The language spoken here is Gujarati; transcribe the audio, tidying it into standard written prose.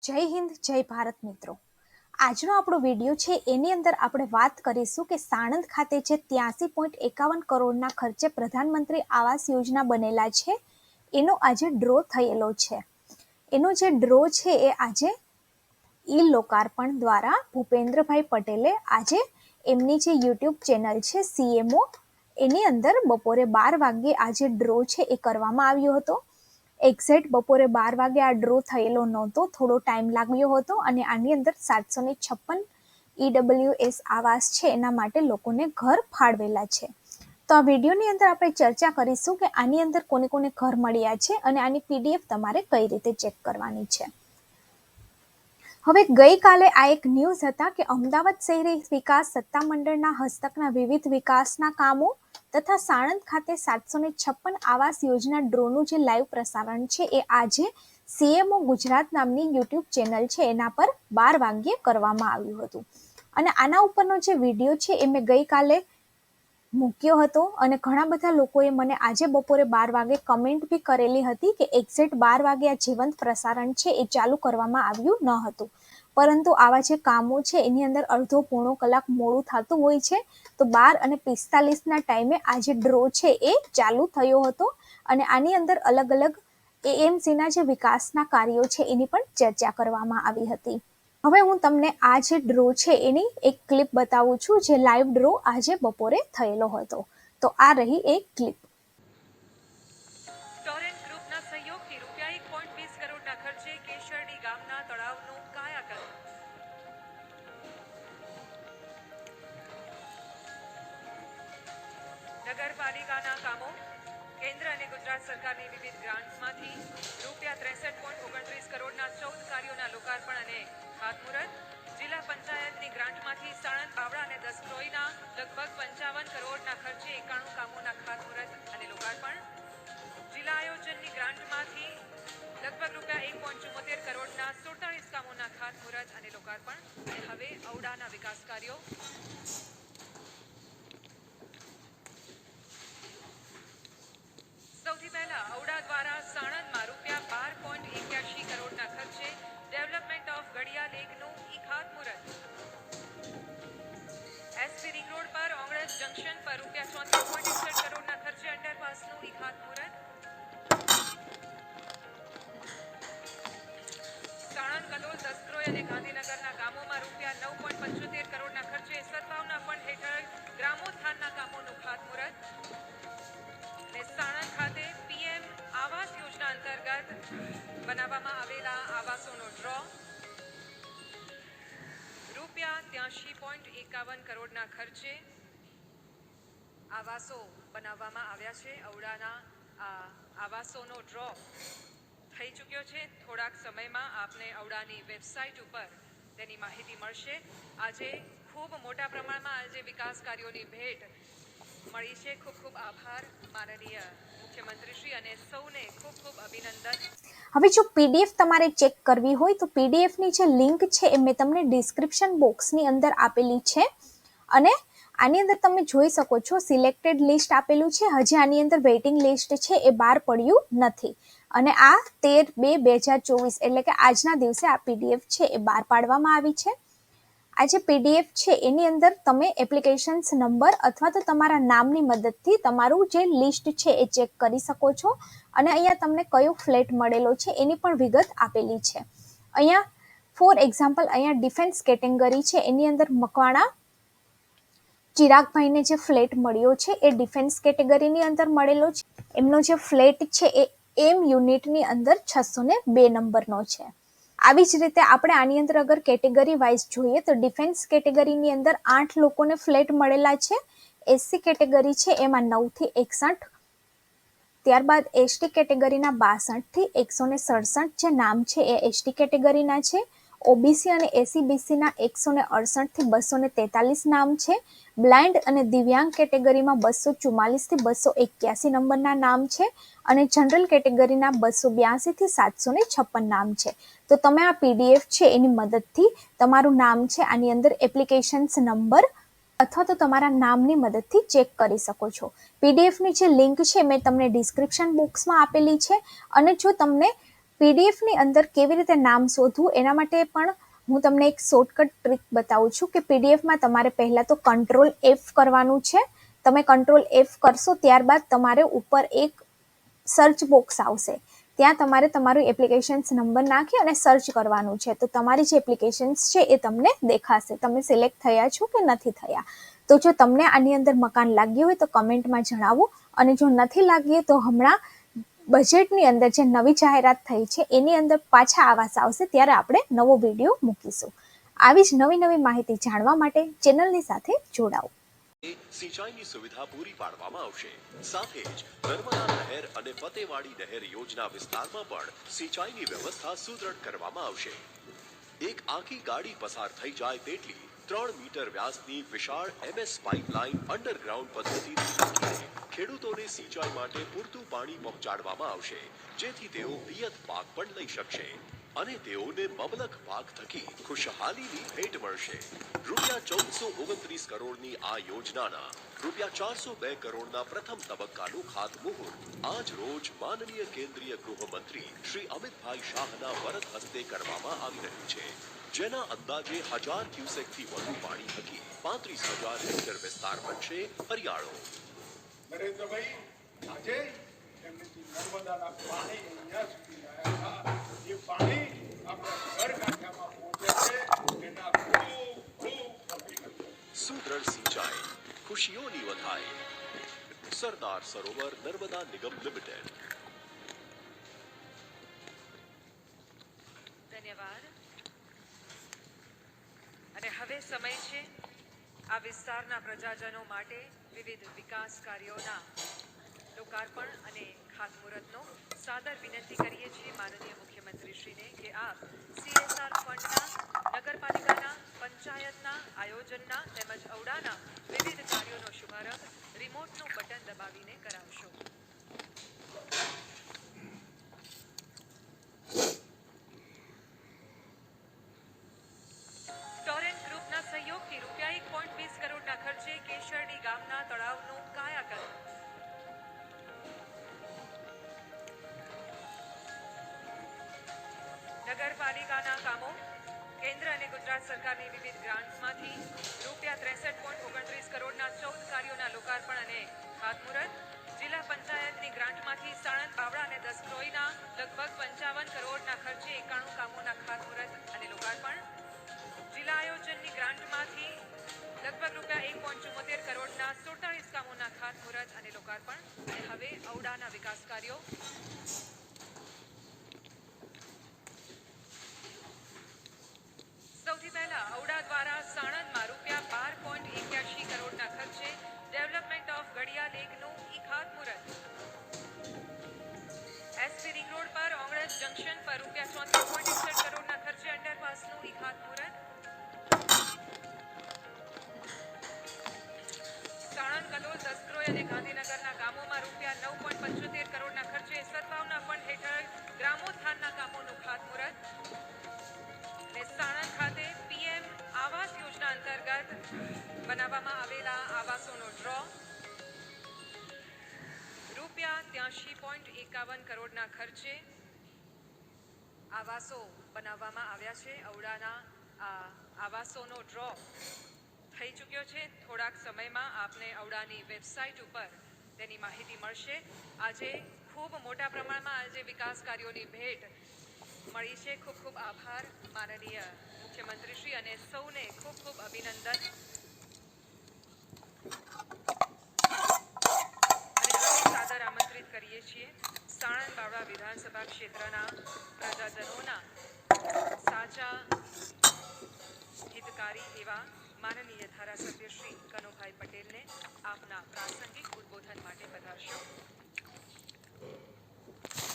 જય હિન્દ જય ભારત મિત્રો। આજનો આપણો વિડીયો છે એની અંદર આપણે વાત કરીશું કે સાણંદ ખાતે જે 83.51 કરોડના ખર્ચે પ્રધાનમંત્રી આવાસ યોજના બનેલા છે એનો આજે ડ્રો થયેલો છે। એનો જે ડ્રો છે એ આજે ઈ લોકાર્પણ દ્વારા ભૂપેન્દ્રભાઈ પટેલે આજે એમની જે યુટ્યુબ ચેનલ છે સીએમઓ એની અંદર બપોરે 12 વાગ્યે આજે ડ્રો છે એ કરવામાં આવ્યો હતો। એક્ઝેક્ટ બપોરે 12 વાગે આ ડ્રો થયેલો નહોતો, થોડો ટાઈમ લાગ્યો હતો અને આની અંદર 756 EWS આવાસ છે એના માટે લોકોને ઘર ફાળવેલા છે। તો આ વિડીયોની અંદર આપણે ચર્ચા કરીશું કે આની અંદર કોને કોને ઘર મળ્યા છે અને આની PDF તમારે કઈ રીતે ચેક કરવાની છે। હવે ગઈકાલે આ એક ન્યૂઝ હતા કે અમદાવાદ શહેરી વિકાસ સત્તામંડળના હસ્તકના વિવિધ વિકાસના કામો તથા સાણંદ ખાતે 756 આવાસ યોજના ડ્રોનું જે લાઈવ પ્રસારણ છે એ આજે સીએમઓ ગુજરાત નામની યુટ્યુબ ચેનલ છે એના પર 12 વાગ્યે કરવામાં આવ્યું હતું અને આના ઉપરનો જે વિડીયો છે એ મેં ગઈકાલે મૂક્યો હતો અને ઘણા બધા લોકોએ મને આજે બપોરે 12 વાગે કમેન્ટ બી કરેલી હતી કે એક્ઝેક્ટ 12 વાગે આ જીવંત પ્રસારણ છે એ ચાલુ કરવામાં આવ્યું ન હતું, પરંતુ આવા જે કામો છે એની અંદર અડધો પોણો કલાક મોડું થતું હોય છે, તો 12:45 ટાઈમે આ જે ડ્રો છે એ ચાલુ થયો હતો અને આની અંદર અલગ અલગ એએમસીના જે વિકાસના કાર્યો છે એની પણ ચર્ચા કરવામાં આવી હતી। હવે હું તમને આ જે ડ્રો છે એની એક ક્લિપ બતાવું છું જે લાઈવ ડ્રો આજે બપોરે થયેલો હતો। તો આ રહી એક ક્લિપ। ટોરેન્ટ ગ્રુપના સહયોગથી ₹1.20 કરોડના ખર્ચે કેશરડી ગામના તળાવનું કાયાકલ્પ। નગરપાલિકાના કામો કેન્દ્ર અને ગુજરાત સરકારની વિવિધ ગ્રાન્ટ્સમાંથી ₹63.29 કરોડના 14 કાર્યોના લોકાર્પણ અને ખાતમુહૂર્ત। જિલ્લા પંચાયતની ગ્રાન્ટમાંથી સાણંદ, બાવળા અને દસક્રોઈના લગભગ 55 કરોડના ખર્ચે 91 કામોના ખાતમુહૂર્ત અને લોકાર્પણ। જિલ્લા આયોજનની ગ્રાન્ટમાંથી લગભગ ₹1.74 કરોડના 47 કામોના ખાતમુહૂર્ત અને લોકાર્પણ। અને હવે ઔડાના વિકાસ કાર્યો। સૌથી પહેલા ઔડા દ્વારા સાણંદમાં ₹12.81 કરોડના ખર્ચે ડેવલપમેન્ટ ઓફ ગડિયા લેકનું ઈ ખાતમુહૂર્ત। એસપી રિંગ રોડ પર ઓંગળજ જંકશન પર ₹34.61 કરોડના ખર્ચે અંડરપાસનું ઈ ખાતમુહૂર્ત। સાણંદ, કલોલ, દસક્રોઈ અને ગાંધીનગરના કામોમાં ₹9.75 કરોડના ખર્ચે સદભાવના ફંડ હેઠળ ગ્રામોત્થાનના કામોનું ખાતમુહૂર્ત। અને સાણંદ ખાતે પીએમ આવાસ યોજના અંતર્ગત બનાવવામાં આવેલા આવાસોનો ડ્રો ₹83.51 કરોડના ખર્ચે આવાસો બનાવવામાં આવ્યા છે। ઔડાના આ આવાસોનો ડ્રો થઈ ચૂક્યો છે। થોડાક સમયમાં આપને ઔડાની વેબસાઇટ ઉપર તેની માહિતી મળશે। આજે ખૂબ મોટા પ્રમાણમાં આજે વિકાસ કાર્યોની ભેટ મળી છે। ખૂબ ખૂબ આભાર માનનીય મુખ્યમંત્રીશ્રી અને સૌને ખૂબ ખૂબ અભિનંદન। હવે જો PDF તમારે ચેક કરવી હોય તો PDF ની જે લિંક છે એ મેં તમને ડિસ્ક્રિપ્શન બોક્સની અંદર આપેલી છે અને આની અંદર તમે જોઈ શકો છો સિલેક્ટેડ લિસ્ટ આપેલું છે। હજી આની અંદર વેઇટિંગ લિસ્ટ છે એ બહાર પડ્યું નથી અને આ 13/2/2024 એટલે કે આજના દિવસે આ PDF છે એ બહાર પાડવામાં આવી છે। આ જે PDF છે એની અંદર તમે એપ્લિકેશન્સ નંબર અથવા તો તમારા નામની મદદથી તમારું જે લિસ્ટ છે એ ચેક કરી શકો છો અને અહીંયા તમને કયો ફ્લેટ મળેલો છે એની પણ વિગત આપેલી છે। અહીંયા ફોર એક્ઝામ્પલ અહીંયા ડિફેન્સ કેટેગરી છે એની અંદર મકવાણા ચિરાગભાઈને જે ફ્લેટ મળ્યો છે એ ડિફેન્સ કેટેગરીની અંદર મળેલો છે। એમનો જે ફ્લેટ છે એ એમ યુનિટની અંદર 602 નંબરનો છે। આવી જ રીતે આપણે આની અંદર અગર કેટેગરી વાઇઝ જોઈએ તો ડિફેન્સ કેટેગરીની અંદર 8 લોકોને ફ્લેટ મળેલા છે। એસસી કેટેગરી છે એમાં 9 થી 61, ત્યારબાદ એસટી કેટેગરીના 62 થી 167 જે નામ છે એ એસટી કેટેગરીના છે। ઓબીસી અને એસસીબીસીના 168 થી 243 નામ છે। બ્લાઇન્ડ અને દિવ્યાંગ કેટેગરીમાં 244 થી 281 નંબરના નામ છે અને જનરલ કેટેગરીના 282 થી 756 નામ છે। તો તમે આ PDF છે એની મદદથી તમારું નામ છે આની અંદર એપ્લિકેશન્સ નંબર અથવા તો તમારા નામની મદદથી ચેક કરી શકો છો। PDF ની જે લિંક છે મેં તમને ડિસ્ક્રિપ્શન બોક્સમાં આપેલી છે અને જો તમને પીડીએફની અંદર કેવી રીતે નામ શોધવું એના માટે પણ હું તમને એક શોર્ટકટ ટ્રીક બતાવું છું કે પીડીએફમાં તમારે પહેલાં તો કંટ્રોલ F કરવાનું છે. તમે કંટ્રોલ F કરશો ત્યારબાદ તમારે ઉપર એક સર્ચ બોક્સ આવશે. ત્યાં તમારે તમારું એપ્લિકેશન્સ નંબર નાખી અને સર્ચ કરવાનું છે. તો તમારી જે એપ્લિકેશન્સ છે એ તમને દેખાશે. તમે સિલેક્ટ થયા છો કે નથી થયા. તો જો તમને આની અંદર મકાન લાગ્યું હોય તો કમેન્ટમાં જણાવો, અને જો નથી લાગ્યું તો હમણાં બજેટની અંદર જે નવી જાહેરાત થઈ છે એની અંદર પાછા આવાસ આવશે ત્યારે આપણે નવો વિડીયો મૂકીશું. આવી જ નવી નવી માહિતી જાણવા માટે ચેનલની સાથે જોડાઓ. સિંચાઈની સુવિધા પૂરી પાડવામાં આવશે. સાથે જ નર્મદા નહેર અને ફતેવાડી નહેર યોજના વિસ્તારમાં પણ સિંચાઈની વ્યવસ્થા સુદૃઢ કરવામાં આવશે. એક આખી ગાડી પસાર થઈ જાય તેટલી 3 મીટર વ્યાસની વિશાળ MS પાઇપલાઇન અંડરગ્રાઉન્ડ પદ્ધતિથી નાખીને ખેડૂતોને સિંચાઈ માટે પૂરતું પાણી પહોંચાડવામાં આવશે, જેથી તેઓ પિયત પાક પણ લઈ શકશે અને તેઓને મબલખ પાક થકી ખુશહાલીની ભેટ મળશે. ₹1429 કરોડની આ યોજનાના ₹402 કરોડના પ્રથમ તબક્કાનું ખાતમુહૂર્ત આજ રોજ માનનીય કેન્દ્રીય ગૃહમંત્રી શ્રી અમિતભાઈ શાહના વરદ હસ્તે કરવામાં આવી રહ્યું છે, જેના અંદાજે 1000 ક્યુસેકથી વધુ પાણી થકી 35,000 હેક્ટર વિસ્તાર બનશે હરિયાળો. નરેન્દ્રભાઈ, આજે એમની નર્મદાના પાણી અહીંયા સુધી આવ્યા હતા. એ પાણી આપણા ઘર કાંઠામાં પહોંચે છે. એના ખૂબ ખૂબ અભિનંદન. સુદ્રઢ સિંચાઈ, ખુશીઓની વધાઈ. સરદાર સરોવર નર્મદા નિગમ લિમિટેડ. ધન્યવાદ. અને હવે સમય છે આ વિસ્તારના પ્રજાજનો માટે વિવિધ વિકાસ કાર્યોના લોકાર્પણ અને ખાતમુહૂર્તનો. સાદર વિનંતી કરીએ છીએ માનનીય મુખ્યમંત્રીશ્રીને કે આપ CSR ફંડના, નગરપાલિકાના, પંચાયતના આયોજનના તેમજ ઔડાના વિવિધ કાર્યોનો શુભારંભ રિમોટનું બટન દબાવીને કરાવશો. ટોરેન્ટ ગ્રુપના સહયોગથી ₹1.20 કરોડના ખર્ચે કેશરડી ગામના તળાવનું કાયાકલ્પ. નગરપાલિકાના કામો કેન્દ્ર અને ગુજરાત સરકારની વિવિધ ગ્રાન્ટ્સમાંથી ₹63.29 કરોડના 14 કાર્યોના લોકાર્પણ અને ખાતમુહૂર્ત. જિલ્લા પંચાયતની ગ્રાન્ટમાંથી સાણંદ, બાવળા અને દસક્રોઈના લગભગ 55 કરોડના ખર્ચે 91 કામોના ખાતમુહૂર્ત અને લોકાર્પણ. જિલ્લા આયોજનની ગ્રાન્ટમાંથી લગભગ ₹1.74 કરોડના 47 કામોના ખાતમુહૂર્ત અને લોકાર્પણ. અને હવે ઔડાના વિકાસ કાર્યો. સૌથી પહેલા ઔડા દ્વારા સાણંદમાં ₹12.81 કરોડના ખર્ચે ડેવલપમેન્ટ ઓફ ગડિયા લેકનું ખાતમુહૂર્ત. SP રિંગ રોડ પર ઓંગળજ જંકશન પર ₹74.61 કરોડના ખર્ચે અંડરપાસનું ખાતમુહૂર્ત. સાણંદ, કલોલ, દસક્રોઈ અને ગાંધીનગરના ગામોમાં ₹9.75 કરોડના ખર્ચે સદભાવના ફંડ હેઠળ ગ્રામોત્થાનના કામોનું ખાતમુહૂર્ત. અને સાણંદ ખાતે PM આવાસ યોજના અંતર્ગત બનાવવામાં આવેલા આવાસોનો ડ્રો. ₹83.51 કરોડના ખર્ચે આવાસો બનાવવામાં આવ્યા છે. ઔડાના આવાસોનો ડ્રો થઈ ચૂક્યો છે. થોડાક સમયમાં આપને ઔડાની વેબસાઇટ ઉપર તેની માહિતી મળશે. આજે ખૂબ મોટા પ્રમાણમાં આજે વિકાસ કાર્યોની ભેટ મળી છે. ખૂબ ખૂબ આભાર માનનીય મુખ્યમંત્રીશ્રી, અને સૌને ખૂબ ખૂબ અભિનંદન. અને હવે સાદર આમંત્રિત કરીએ છીએ સાણંદ બાવળા વિધાનસભા ક્ષેત્રના પ્રજાજનોના સાચા હિતકારી એવા માનનીય ધારાસભ્ય શ્રી કનુભાઈ પટેલને આપના પ્રાસંગિક ઉદ્બોધન માટે પધારશો.